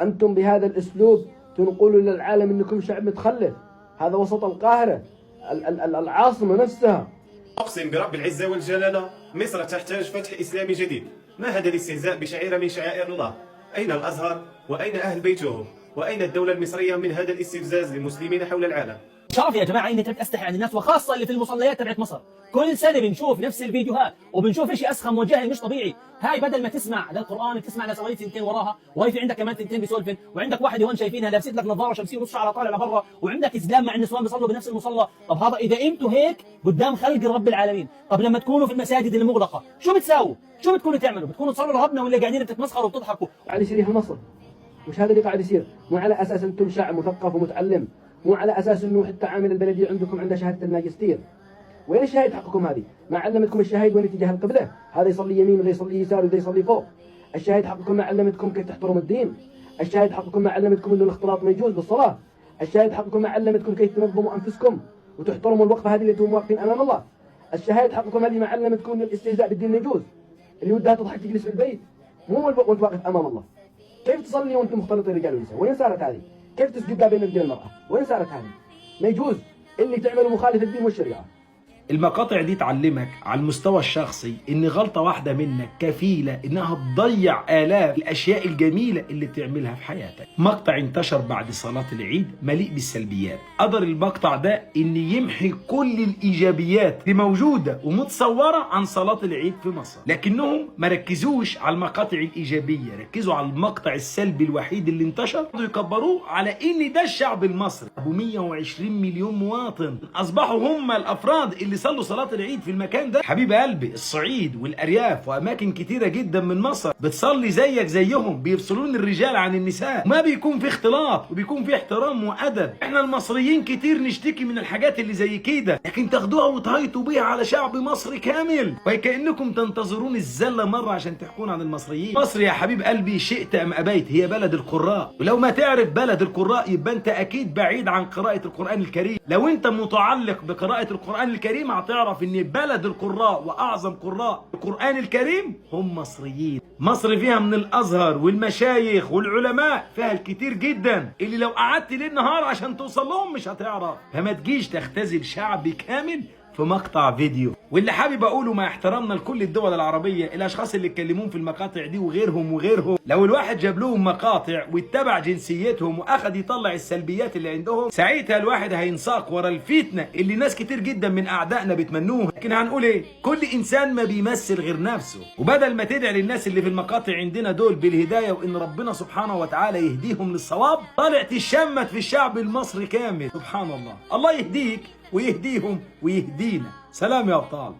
أنتم بهذا الأسلوب تنقلوا للعالم أنكم شعب متخلف. هذا وسط القاهرة العاصمة نفسها. أقسم برب العزة والجلالة مصر تحتاج فتح إسلامي جديد. ما هذا الاستهزاء بشعيرة من شعائر الله؟ أين الأزهر؟ وأين أهل بيته؟ وأين الدولة المصرية من هذا الاستفزاز للمسلمين حول العالم؟ شرف يا جماعه اني استحي عن الناس، وخاصه اللي في المصليات تبعت مصر. كل سنه بنشوف نفس الفيديوهات وبنشوف شيء اسخم وجاهل مش طبيعي. هاي بدل ما تسمع للقران بتسمع لسواليف تنتين وراها، وهي في عندك كمان تنتين بيسولفن، وعندك واحد هون شايفينها لابسين لك نظاره شمسيه ونص على طالع لبرا، وعندك اسلام مع النسوان بيصلوا بنفس المصلى. طب هذا اذا انتوا هيك قدام خلق رب العالمين، طب لما تكونوا في المساجد المغلقه شو بتساووا؟ شو بتكونوا تعملوا؟ بتكونوا تصلوا لربنا ولا قاعدين بتتمسخروا وبتضحكوا؟ قاعد يصير في مصر، مش هذا اللي قاعد يصير. مو على اساس انتم شعب مثقف ومتعلم، مو على اساس انه حتى عامل البلديه عندكم عنده شهاده الماجستير. وين الشهاده حقكم هذه؟ ما علمتكم الشهاده وين اتجاه القبله؟ هذا يصلي يمين ولا يصلي يسار ولا يصلي فوق. الشهاده حقكم ما علمتكم كيف تحترموا الدين. الشهاده حقكم ما علمتكم انه الاختلاط ما يجوز بالصلاه. الشهاده حقكم ما علمتكم كيف تنظموا انفسكم وتحترموا الوقفه هذه اللي انتم واقفين امام الله. الشهاده حقكم هذه ما علمتكم انه الاستهزاء بالدين يجوز. اللي ودها تضحك تجلس في البيت، مو وانت واقف امام الله. كيف تصلي وانتم مختلطين رجال ونساء؟ وين صارت هذه؟ كيف تسجد بين الرجال والمرأة؟ وين صارت هذه؟ ما يجوز. اللي تعمله مخالف الدين والشريعة. المقاطع دي تعلمك على المستوى الشخصي ان غلطة واحدة منك كفيلة انها تضيع آلاف الاشياء الجميلة اللي بتعملها في حياتك. مقطع انتشر بعد صلاة العيد مليء بالسلبيات. قدر المقطع ده ان يمحي كل الايجابيات اللي موجودة ومتصورة عن صلاة العيد في مصر، لكنهم ما ركزوش على المقاطع الايجابية، ركزوا على المقطع السلبي الوحيد اللي انتشر ويكبروه على ان ده الشعب المصري ابو 120 مليون مواطن اصبحوا هم الافراد اللي صلوا صلاة العيد في المكان ده. حبيب قلبي، الصعيد والأرياف وأماكن كتيرة جدا من مصر بتصلي زيك زيهم، بيفصلون الرجال عن النساء، ما بيكون في اختلاط وبيكون في احترام وأدب. احنا المصريين كتير نشتكي من الحاجات اللي زي كده، لكن تاخدوها وتهيطوا بيها على شعب مصري كامل، وكأنكم تنتظرون الزلة مرة عشان تحكون عن المصريين. مصر يا حبيب قلبي شئت أم أبيت هي بلد القراء، ولو ما تعرف بلد القراء يبقى أنت أكيد بعيد عن قراءة القرآن الكريم. لو أنت متعلق بقراءة القرآن الكريم هتعرف ان بلد القراء واعظم قراء القرآن الكريم هم مصريين. مصر فيها من الازهر والمشايخ والعلماء فيها الكتير جدا اللي لو قعدت ليل نهار عشان توصل لهم مش هتعرف. فما تجيش تختزل شعب كامل في مقطع فيديو. واللي حابب اقوله مع احترامنا لكل الدول العربية، الاشخاص اللي اتكلمون في المقاطع دي وغيرهم لو الواحد جاب لهم مقاطع واتبع جنسيتهم واخد يطلع السلبيات اللي عندهم، ساعتها الواحد هينساق ورا الفتنة اللي ناس كتير جدا من اعدائنا بيتمنوها. لكن هنقول ايه؟ كل انسان ما بيمثل غير نفسه. وبدل ما تدعي للناس اللي في المقاطع عندنا دول بالهداية وان ربنا سبحانه وتعالى يهديهم للصواب، طالع تشمت في الشعب المصري كامل. سبحان الله، الله يهديك ويهديهم ويهدينا. سلام يا ابطال.